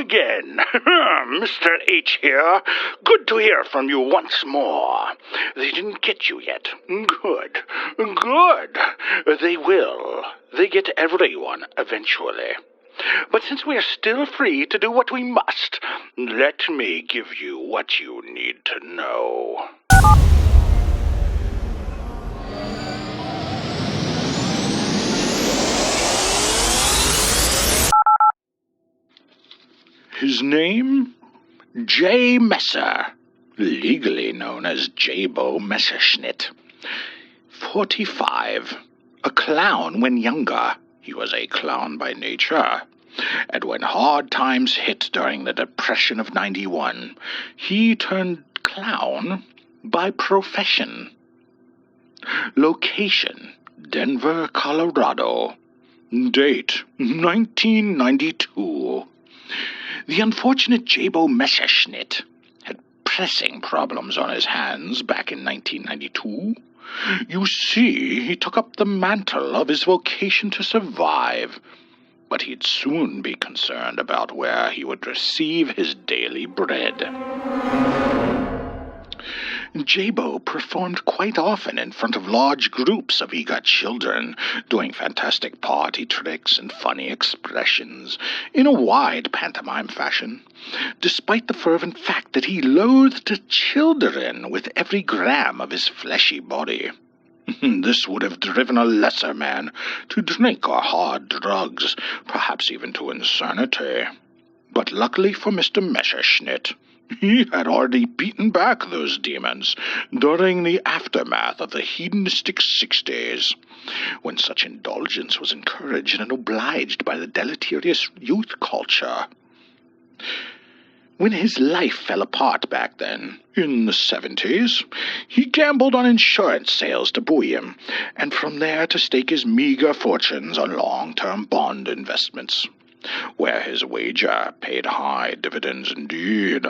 again. Mr. H here. Good to hear from you once more. They didn't get you yet. Good. Good. They will. They get everyone eventually. But since we are still free to do what we must, let me give you what you need to know. His name? J. Messer, legally known as Jabo Messerschnitt. 45. A clown when younger. He was a clown by nature. And when hard times hit during the Depression of '91, he turned clown by profession. Location, Denver, Colorado. Date, 1992. The unfortunate Jabo Messerschnitt had pressing problems on his hands back in 1992. You see, he took up the mantle of his vocation to survive, but he'd soon be concerned about where he would receive his daily bread. Jabo performed quite often in front of large groups of eager children, doing fantastic party tricks and funny expressions in a wide pantomime fashion, despite the fervent fact that he loathed children with every gram of his fleshy body. This would have driven a lesser man to drink or hard drugs, perhaps even to insanity. But luckily for Mr. Messerschnitt, he had already beaten back those demons during the aftermath of the hedonistic 60s, when such indulgence was encouraged and obliged by the deleterious youth culture. When his life fell apart back then, in the 70s, he gambled on insurance sales to buoy him, and from there to stake his meager fortunes on long-term bond investments, where his wager paid high dividends indeed.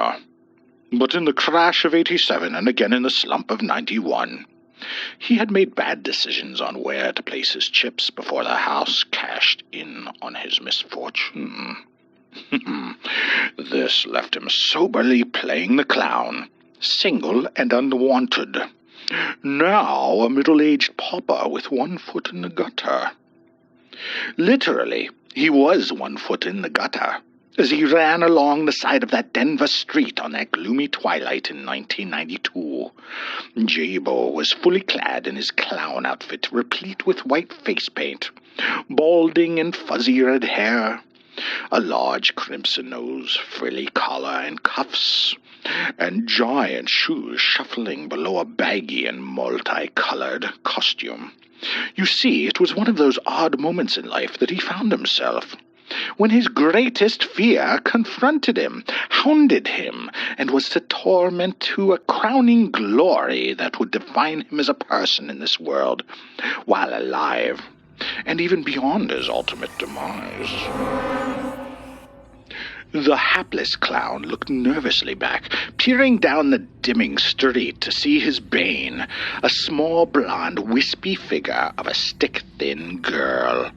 But in the crash of 87 and again in the slump of 91, he had made bad decisions on where to place his chips before the house cashed in on his misfortune. This left him soberly playing the clown, single and unwanted. Now a middle-aged pauper with one foot in the gutter. Literally, he was 1 foot in the gutter as he ran along the side of that Denver street on that gloomy twilight in 1992. Jabo was fully clad in his clown outfit, replete with white face paint, balding and fuzzy red hair, a large crimson nose, frilly collar and cuffs, and giant shoes shuffling below a baggy and multicolored costume. You see, it was one of those odd moments in life that he found himself, when his greatest fear confronted him, hounded him, and was to torment to a crowning glory that would define him as a person in this world, while alive, and even beyond his ultimate demise. The hapless clown looked nervously back, peering down the dimming street to see his bane, a small, blonde, wispy figure of a stick-thin girl,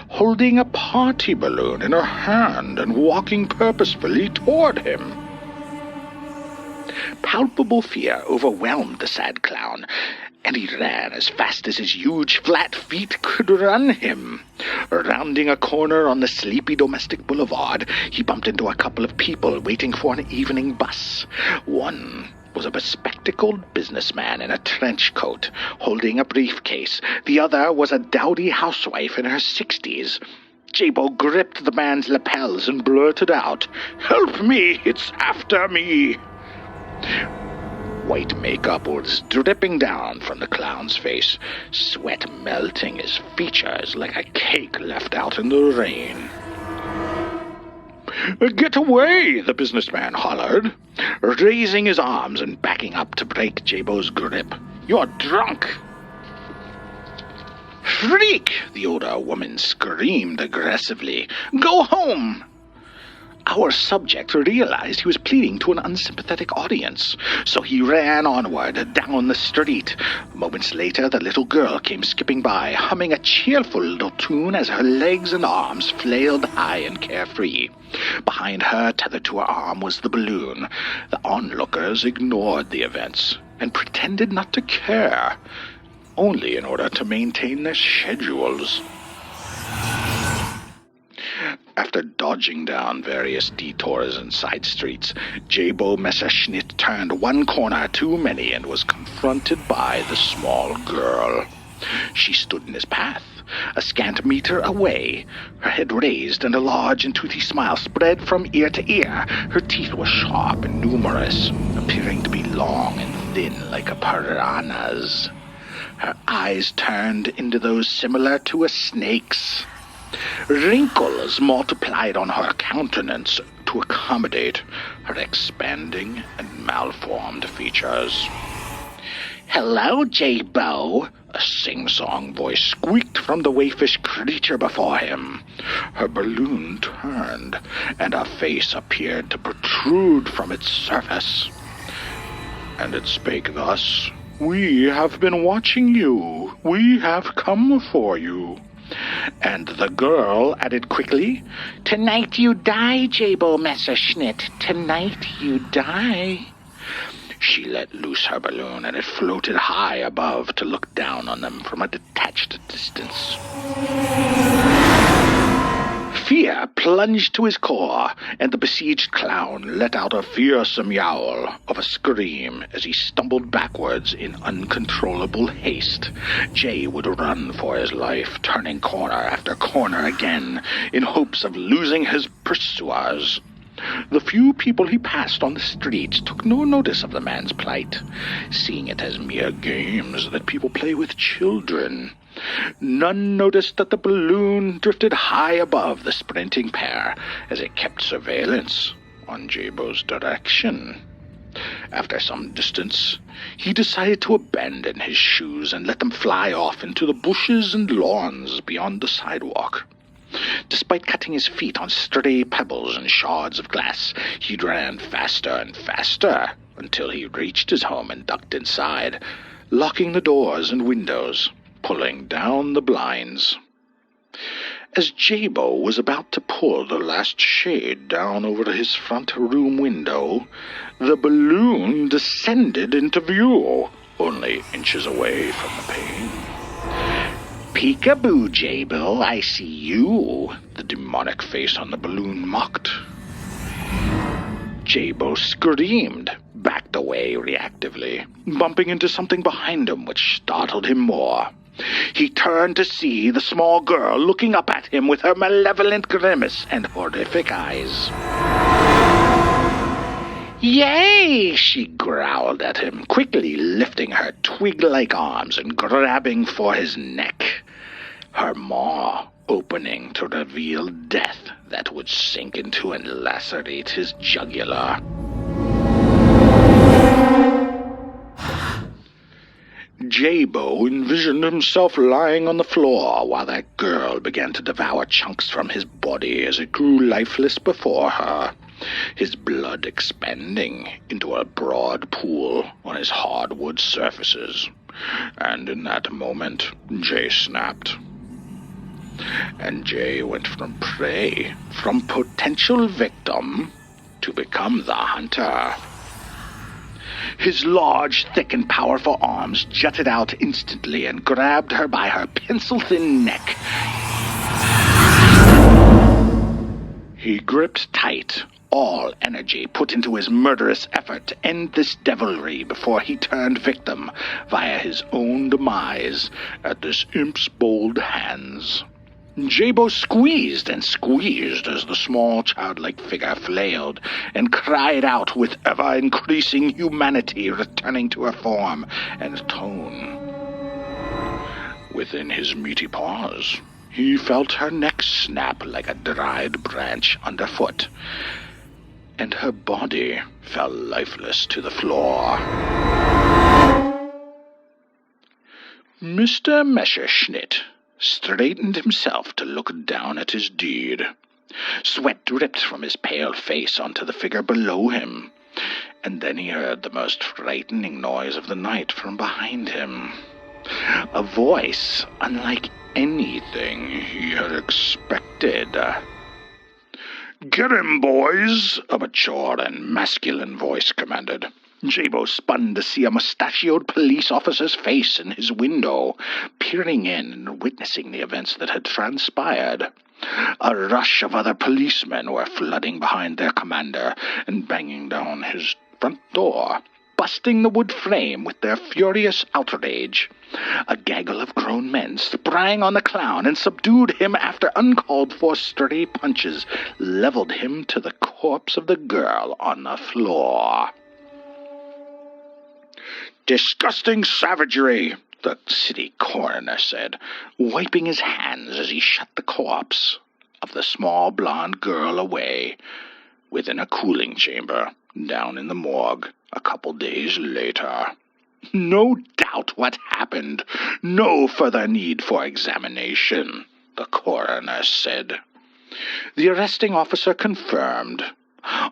holding a party balloon in her hand and walking purposefully toward him. Palpable fear overwhelmed the sad clown, and he ran as fast as his huge flat feet could run him. Rounding a corner on the sleepy domestic boulevard, he bumped into a couple of people waiting for an evening bus. One was a bespectacled businessman in a trench coat, holding a briefcase. The other was a dowdy housewife in her 60s. Jabo gripped the man's lapels and blurted out, "Help me, it's after me!" White makeup was dripping down from the clown's face, sweat melting his features like a cake left out in the rain. "Get away!" the businessman hollered, raising his arms and backing up to break Jabo's grip. "You're drunk!" "Freak!" the older woman screamed aggressively. "Go home!" Our subject realized he was pleading to an unsympathetic audience, so he ran onward down the street. Moments later, the little girl came skipping by, humming a cheerful little tune as her legs and arms flailed high and carefree. Behind her, tethered to her arm, was the balloon. The onlookers ignored the events and pretended not to care, only in order to maintain their schedules. After dodging down various detours and side streets, Jabo Messerschmitt turned one corner too many and was confronted by the small girl. She stood in his path, a scant meter away, her head raised and a large and toothy smile spread from ear to ear. Her teeth were sharp and numerous, appearing to be long and thin like a piranha's. Her eyes turned into those similar to a snake's. Wrinkles multiplied on her countenance to accommodate her expanding and malformed features. "Hello, Jabo," a sing-song voice squeaked from the wayfish creature before him. Her balloon turned, and a face appeared to protrude from its surface. And it spake thus: "We have been watching you. We have come for you." And the girl added quickly, "Tonight you die, Jabo Messerschmitt. Tonight you die." She let loose her balloon, and it floated high above to look down on them from a detached distance. Fear plunged to his core, and the besieged clown let out a fearsome yowl of a scream as he stumbled backwards in uncontrollable haste. Jay would run for his life, turning corner after corner again, in hopes of losing his pursuers. The few people he passed on the streets took no notice of the man's plight, seeing it as mere games that people play with children. None noticed that the balloon drifted high above the sprinting pair as it kept surveillance on Jabo's direction. After some distance, he decided to abandon his shoes and let them fly off into the bushes and lawns beyond the sidewalk. Despite cutting his feet on sturdy pebbles and shards of glass, he ran faster and faster until he reached his home and ducked inside, locking the doors and windows, pulling down the blinds. As Jabo was about to pull the last shade down over his front room window, the balloon descended into view, only inches away from the pane. "Peekaboo, Jabo, I see you," the demonic face on the balloon mocked. Jabo screamed, backed away reactively, bumping into something behind him which startled him more. He turned to see the small girl looking up at him with her malevolent grimace and horrific eyes. "Yay!" she growled at him, quickly lifting her twig-like arms and grabbing for his neck, her maw opening to reveal death that would sink into and lacerate his jugular. Jabo envisioned himself lying on the floor while that girl began to devour chunks from his body as it grew lifeless before her, his blood expanding into a broad pool on his hardwood surfaces. And in that moment, Jay snapped. And Jay went from prey, from potential victim, to become the hunter. His large, thick, and powerful arms jutted out instantly and grabbed her by her pencil-thin neck. He gripped tight, all energy put into his murderous effort to end this devilry before he turned victim via his own demise at this imp's bold hands. Jabo squeezed and squeezed as the small childlike figure flailed and cried out with ever-increasing humanity returning to her form and tone. Within his meaty paws, he felt her neck snap like a dried branch underfoot, and her body fell lifeless to the floor. Mr. Messerschmitt straightened himself to look down at his deed. Sweat dripped from his pale face onto the figure below him, and then he heard the most frightening noise of the night from behind him. A voice unlike anything he had expected. "Get him, boys," a mature and masculine voice commanded. Jabo spun to see a mustachioed police officer's face in his window, peering in and witnessing the events that had transpired. A rush of other policemen were flooding behind their commander and banging down his front door, busting the wood frame with their furious outrage. A gaggle of grown men sprang on the clown and subdued him after uncalled-for stray punches leveled him to the corpse of the girl on the floor. "Disgusting savagery," the city coroner said, wiping his hands as he shut the corpse of the small blonde girl away within a cooling chamber down in the morgue a couple days later. "No doubt what happened. No further need for examination," the coroner said. The arresting officer confirmed.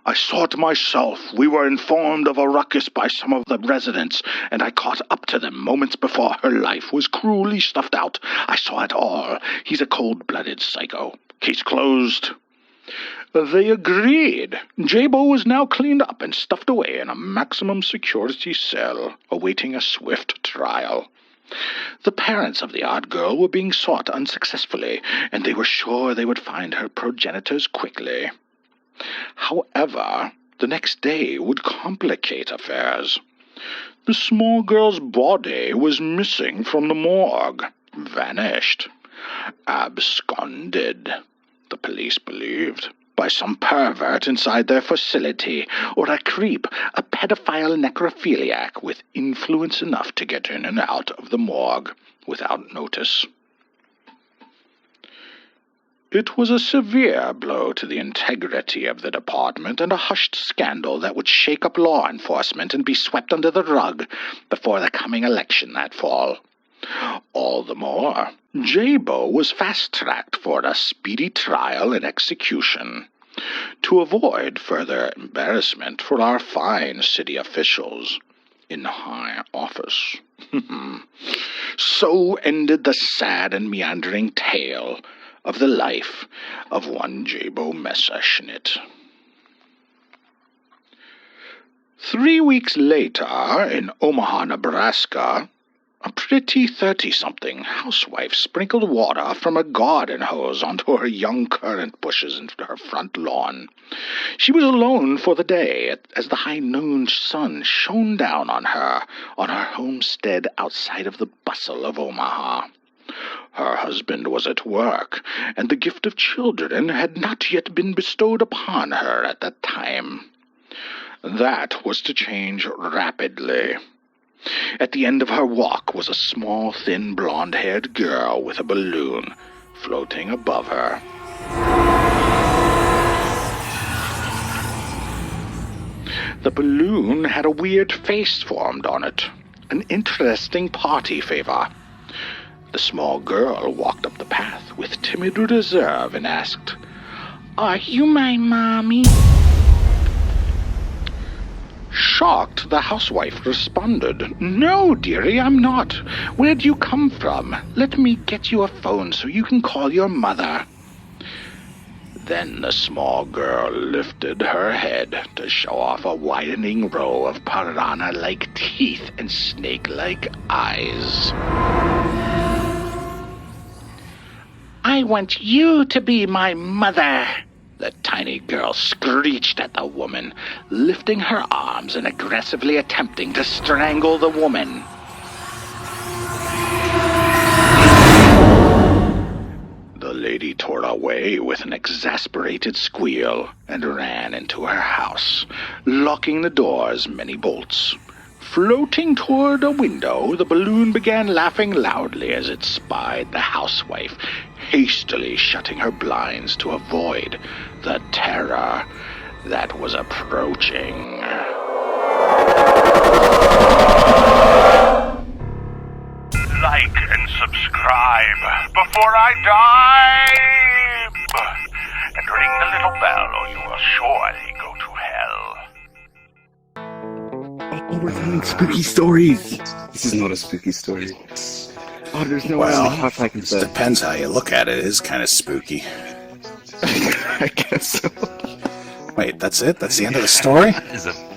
"I saw it myself. We were informed of a ruckus by some of the residents, and I caught up to them moments before her life was cruelly snuffed out. I saw it all. He's a cold-blooded psycho. Case closed." They agreed. Jabo was now cleaned up and stuffed away in a maximum security cell, awaiting a swift trial. The parents of the odd girl were being sought unsuccessfully, and they were sure they would find her progenitors quickly. However, the next day would complicate affairs. The small girl's body was missing from the morgue, vanished, absconded, the police believed, by some pervert inside their facility, or a creep, a pedophile necrophiliac with influence enough to get in and out of the morgue without notice. It was a severe blow to the integrity of the department and a hushed scandal that would shake up law enforcement and be swept under the rug before the coming election that fall. All the more, Jabo was fast-tracked for a speedy trial and execution to avoid further embarrassment for our fine city officials in high office. So ended the sad and meandering tale of the life of one Jabo Messerschmitt. 3 weeks later, in Omaha, Nebraska, a pretty 30-something housewife sprinkled water from a garden hose onto her young currant bushes in her front lawn. She was alone for the day as the high-noon sun shone down on her homestead outside of the bustle of Omaha. Her husband was at work, and the gift of children had not yet been bestowed upon her at that time. That was to change rapidly. At the end of her walk was a small, thin, blonde-haired girl with a balloon floating above her. The balloon had a weird face formed on it, an interesting party favor. The small girl walked up the path with timid reserve and asked, "Are you my mommy?" Shocked, the housewife responded, "No, dearie, I'm not. Where'd you come from? Let me get you a phone so you can call your mother." Then the small girl lifted her head to show off a widening row of piranha-like teeth and snake-like eyes. "I want you to be my mother," the tiny girl screeched at the woman, lifting her arms and aggressively attempting to strangle the woman. The lady tore away with an exasperated squeal and ran into her house, locking the door's many bolts. Floating toward a window, the balloon began laughing loudly as it spied the housewife, hastily shutting her blinds to avoid the terror that was approaching. Like and subscribe before I die, and ring surely go to hell. Oh, we're telling spooky stories. This is not a spooky story. Oh, there's no way on the couch I can sit. Depends how you look at it. It is kind of spooky. I guess so. Wait, that's it? That's the end of the story? That is a